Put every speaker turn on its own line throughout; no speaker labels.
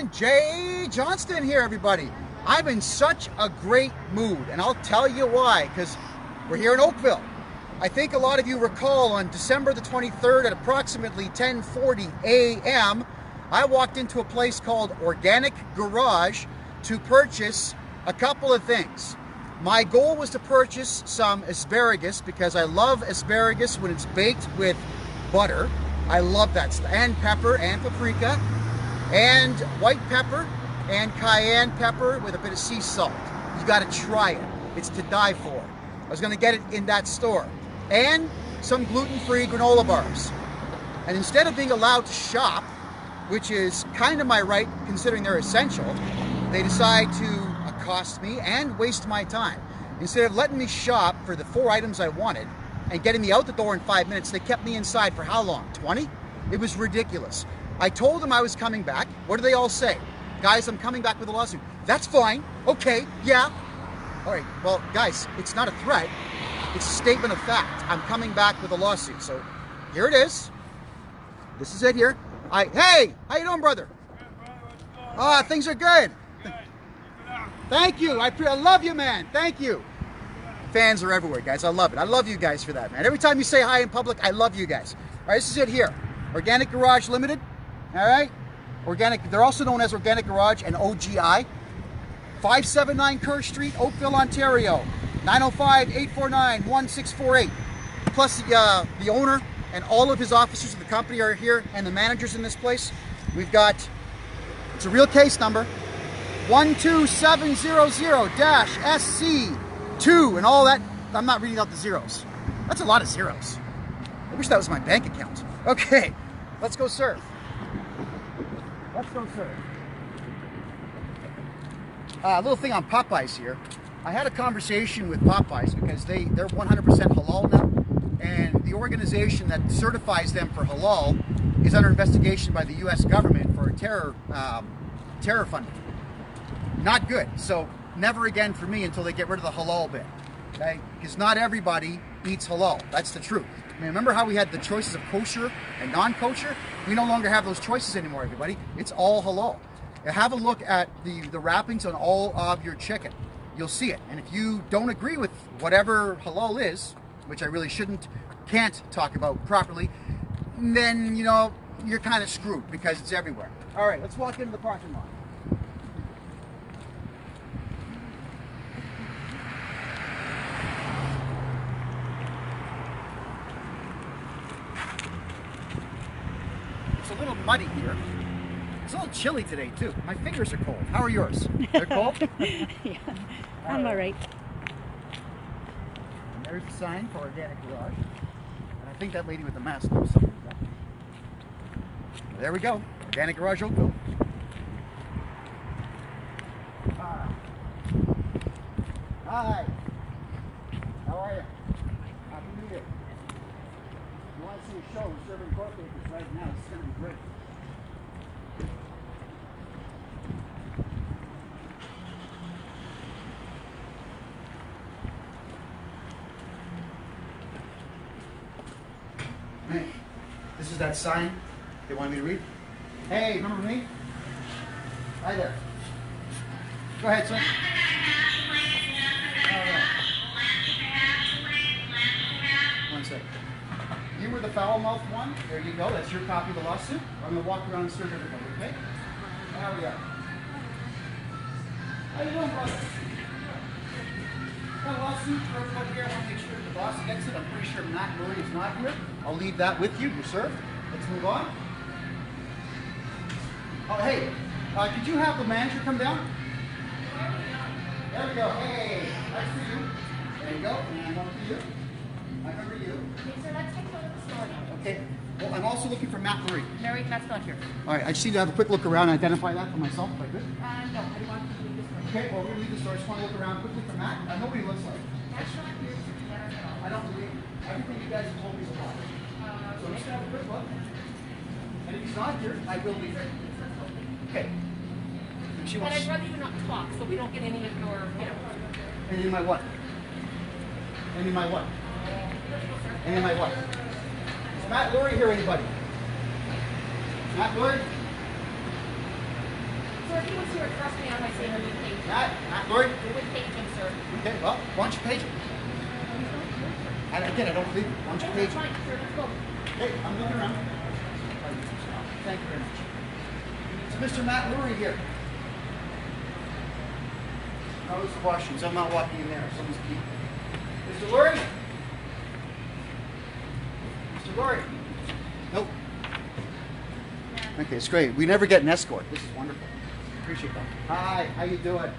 Johnston here, everybody. I'm in such a great mood, and I'll tell you why, because we're here in Oakville. I think a lot of you recall on December the 23rd at approximately 10:40 a.m., I walked into a place called Organic Garage to purchase a couple of things. My goal was to purchase some asparagus because I love asparagus when it's baked with butter. I love that stuff. And pepper and paprika and white pepper and cayenne pepper with a bit of sea salt. You got to try it. It's to die for. I was going to get it in that store. And some gluten-free granola bars. And instead of being allowed to shop, which is kind of my right considering they're essential, they decide to accost me and waste my time. Instead of letting me shop for the 4 items I wanted and getting me out the door in 5 minutes, they kept me inside for how long? 20? It was ridiculous. I told them I was coming back. What do they all say? Guys, I'm coming back with a lawsuit. That's fine. Okay, yeah. All right, well, guys, it's not a threat. It's a statement of fact. I'm coming back with a lawsuit. So here it is. This is it here. Hey, how you doing, brother? Things are good. Thank you. I love you, man. Thank you. Fans are everywhere, guys. I love it. I love you guys for that, man. Every time you say hi in public, I love you guys. All right, this is it here. Organic Garage Limited. All right. Organic. They're also known as Organic Garage and OGI. 579 Kerr Street, Oakville, Ontario. 905-849-1648. Plus the owner and all of his officers of the company are here, and the managers in this place. We've got, it's a real case number, 12700-SC2 and all that. I'm not reading out the zeros. That's a lot of zeros. I wish that was my bank account. Okay, let's go serve. Let's go serve. A little thing on Popeyes here. I had a conversation with Popeyes because they're 100% halal now, and the organization that certifies them for halal is under investigation by the U.S. government for terror funding. Not good. So never again for me until they get rid of the halal bit. Okay? Because not everybody eats halal. That's the truth. I mean, remember how we had the choices of kosher and non-kosher? We no longer have those choices anymore, everybody. It's all halal. Now, have a look at the wrappings on all of your chicken. You'll see it. And if you don't agree with whatever halal is, which I really can't talk about properly, then, you know, you're kind of screwed because it's everywhere. All right, let's walk into the parking lot. It's a little muddy here. It's a little chilly today, too. My fingers are cold. How are yours? They're cold?
Yeah, I'm all right.
And there's the sign for Organic Garage. And I think that lady with the mask knows something about that. There we go. Organic Garage Oakville. Hi. How are you? Happy New Year. You want to see a show? We're serving court papers right now. It's going to be great. Hey, this is that sign they wanted me to read. Hey, remember me? Hi there. Go ahead, sir. All right. One second. You were the foul-mouthed one. There you go. That's your copy of the lawsuit. I'm going to walk around and serve everybody, okay? There we are. How you doing, brother? Got a lawsuit for everybody here. I want to make sure the boss gets it. I'm pretty sure Matt Murray is not here. I'll leave that with you. You're served. Let's move on. Oh, hey, could you have the manager come down? There we go. Hey, that's for you. There you go. And one for you. I remember you.
Okay, sir, let's take a look at the store now.
Okay. Well, I'm also looking for Matt Murray.
Matt's not here.
All right. I just need to have a quick look around and identify that for myself, if I could.
No, I want to leave this store.
Okay. Well, we're going to leave the store. I just want to look around quickly for Matt. I know what he looks like.
That's not here, so let us know.
I don't believe everything you guys have told me is a lie. So I'm just going to have a quick look. And if he's not here, I will leave. Okay. She
But
wants.
I'd rather you not talk, so we don't get any of your,
And in my what? And in my what? And in my what? Is Matt Lurie here, anybody? Matt Lurie?
he was here, trust me, I might say, we page him.
Matt, Lori?
We would page him, sir.
Okay, well, why don't you page him? And again, I don't believe it. Why don't you page him?
Fine, sir, let's go.
Hey, I'm moving around. Thank you very much. It's Mr. Matt Lurie here. Oh, it's the washrooms. I'm not walking in there. Someone's peeing. Mr. Lurie? Mr. Lurie? Nope. Okay, it's great. We never get an escort. This is wonderful. Appreciate that. Hi, how you doing?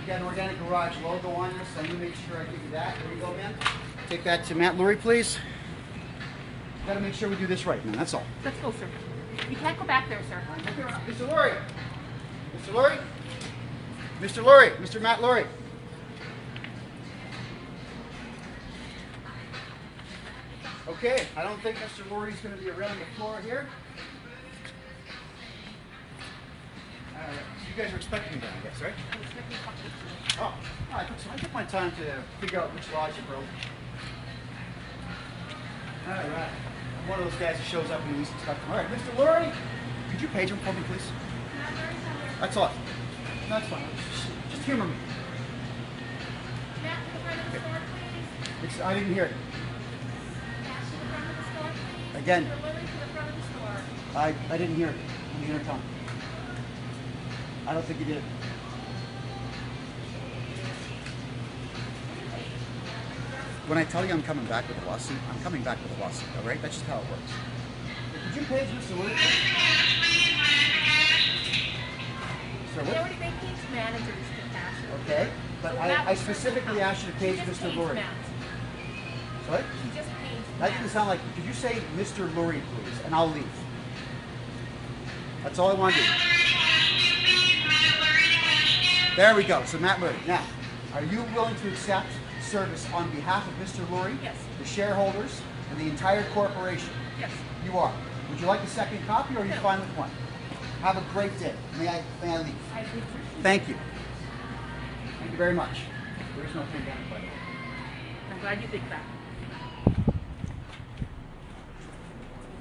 You got an Organic Garage logo on this. I need to make sure I give you that. There you go, man. Take that to Matt Lurie, please. Got to make sure we do this right, man. That's all.
Let's go, sir. You can't go back there, sir.
Mr. Lurie. Mr. Lurie. Mr. Lurie. Mr. Matt Lurie. Okay, I don't think Mr. Lurie's going to be around the floor here. You guys are expecting me down, I guess, right? Oh, I took my time to figure out which lodge you broke. All right. I'm one of those guys who shows up and leaves some stuff. All right, Mr. Lurie, could you page him for me, please? That's all. That's fine. Just humor me.
Back to the front of the store, please.
I didn't hear it.
Back to the front of the store, please.
Again.
Mr. Lurie, to the front of the store.
I didn't hear it on the intercom. I don't think you did. When I tell you I'm coming back with a lawsuit, I'm coming back with a lawsuit, all right? That's just how it works. Could you page Mr. Lurie? Sir,
They
what?
already made page managers to pass it.
Okay, but
So
I
Matt-
specifically asked you to page
She just
Mr.
paged
Lurie.
Matt.
What?
She just paged
That
Matt.
didn't sound like, could you say Mr. Lurie, please, and I'll leave. That's all I want to do. There we go, so Matt Lurie. Now, are you willing to accept service on behalf of Mr. Lurie,
Yes.
the shareholders, and the entire corporation?
Yes.
You are. Would you like a second copy, or are you
No.
fine with one? Have a great day. May I leave?
I appreciate it.
Thank you. Thank you very much. There is no pandemic, by the way.
I'm glad you think that.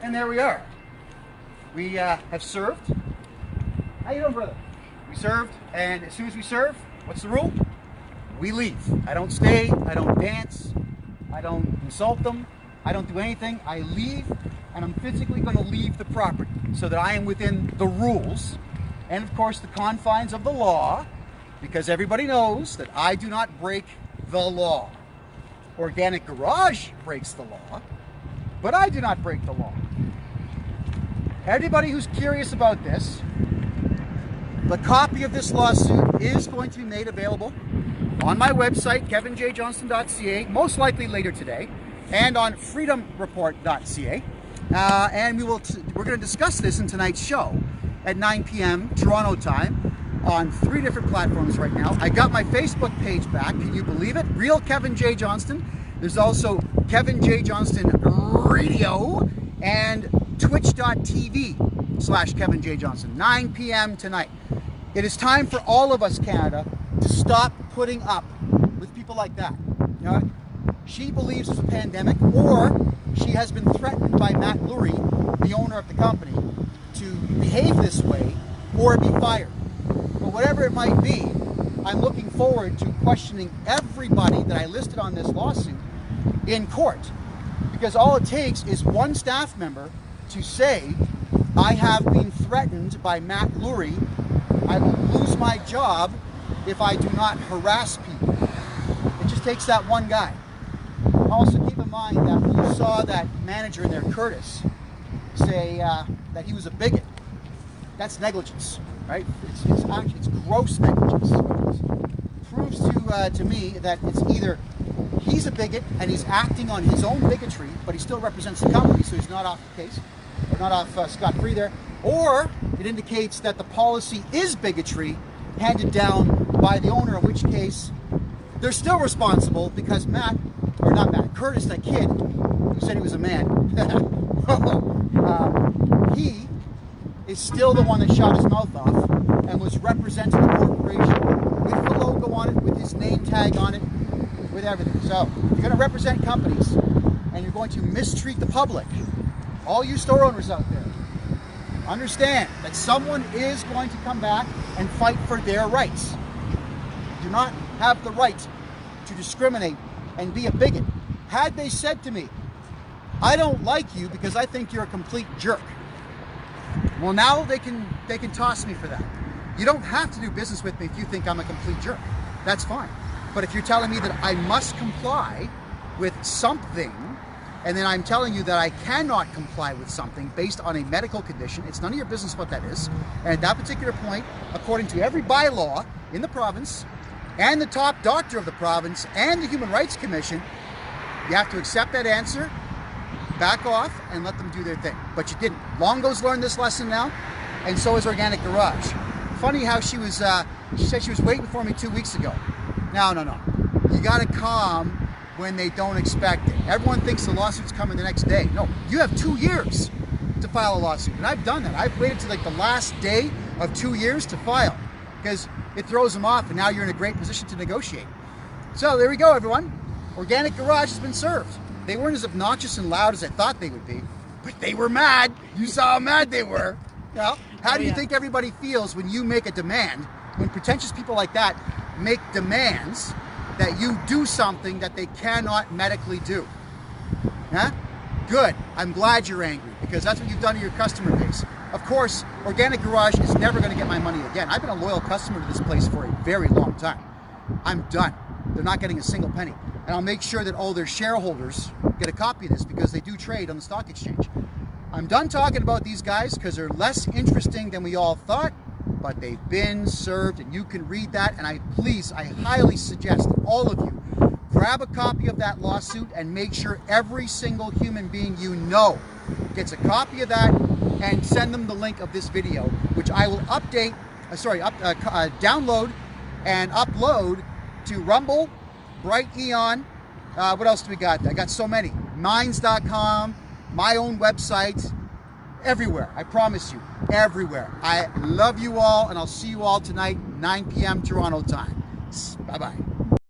And there we are. We have served. How you doing, brother? We served, and as soon as we serve, what's the rule? We leave. I don't stay. I don't dance. I don't insult them. I don't do anything. I leave, and I'm physically going to leave the property so that I am within the rules and, of course, the confines of the law, because everybody knows that I do not break the law. Organic Garage breaks the law, but I do not break the law. Anybody who's curious about this, the copy of this lawsuit is going to be made available on my website, kevinjjohnston.ca, most likely later today, and on freedomreport.ca. And we're going to discuss this in tonight's show at 9 p.m. Toronto time on 3 different platforms right now. I got my Facebook page back. Can you believe it? Real Kevin J. Johnston. There's also Kevin J. Johnston Radio and twitch.tv/Kevin J. Johnston, 9 p.m. tonight. It is time for all of us, Canada, to stop putting up with people like that. You know, she believes it's a pandemic, or she has been threatened by Matt Lurie, the owner of the company, to behave this way or be fired. But whatever it might be, I'm looking forward to questioning everybody that I listed on this lawsuit in court. Because all it takes is one staff member to say, I have been threatened by Matt Lurie. I will lose my job if I do not harass people. It just takes that one guy. Also keep in mind that when you saw that manager in there, Curtis, say that he was a bigot, that's negligence, right? It's gross negligence. It proves to me that it's either he's a bigot and he's acting on his own bigotry, but he still represents the company, so he's not off the case, or not off scot-free there, or it indicates that the policy is bigotry handed down by the owner, in which case they're still responsible because Curtis, that kid who said he was a man, he is still the one that shot his mouth off and was representing the corporation with the logo on it, with his name tag on it, with everything. So if you're going to represent companies and you're going to mistreat the public, all you store owners out there, understand that someone is going to come back and fight for their rights. You do not have the right to discriminate and be a bigot. Had they said to me, I don't like you because I think you're a complete jerk, well, now they can toss me for that. You don't have to do business with me if you think I'm a complete jerk. That's fine. But if you're telling me that I must comply with something, and then I'm telling you that I cannot comply with something based on a medical condition, it's none of your business what that is. And at that particular point, according to every bylaw in the province, and the top doctor of the province, and the Human Rights Commission, you have to accept that answer, back off, and let them do their thing. But you didn't. Longo's learned this lesson now, and so is Organic Garage. Funny how she said she was waiting for me 2 weeks ago. No. You gotta calm when they don't expect it. Everyone thinks the lawsuit's coming the next day. No, you have 2 years to file a lawsuit, and I've done that. I've waited to like the last day of 2 years to file, because it throws them off, and now you're in a great position to negotiate. So there we go, everyone. Organic Garage has been served. They weren't as obnoxious and loud as I thought they would be, but they were mad. You saw how mad they were. Well, how do you think everybody feels when you make a demand, when pretentious people like that make demands that you do something that they cannot medically do? Huh? Good. I'm glad you're angry, because that's what you've done to your customer base. Of course, Organic Garage is never going to get my money again. I've been a loyal customer to this place for a very long time. I'm done. They're not getting a single penny. And I'll make sure that all their shareholders get a copy of this, because they do trade on the stock exchange. I'm done talking about these guys because they're less interesting than we all thought, but they've been served, and you can read that. And I highly suggest that all of you grab a copy of that lawsuit and make sure every single human being you know gets a copy of that, and send them the link of this video, which I will download and upload to Rumble, Bright Eon, what else do we got? I got so many. Minds.com, my own website, everywhere. I promise you, everywhere. I love you all, and I'll see you all tonight, 9 p.m. Toronto time. Bye-bye.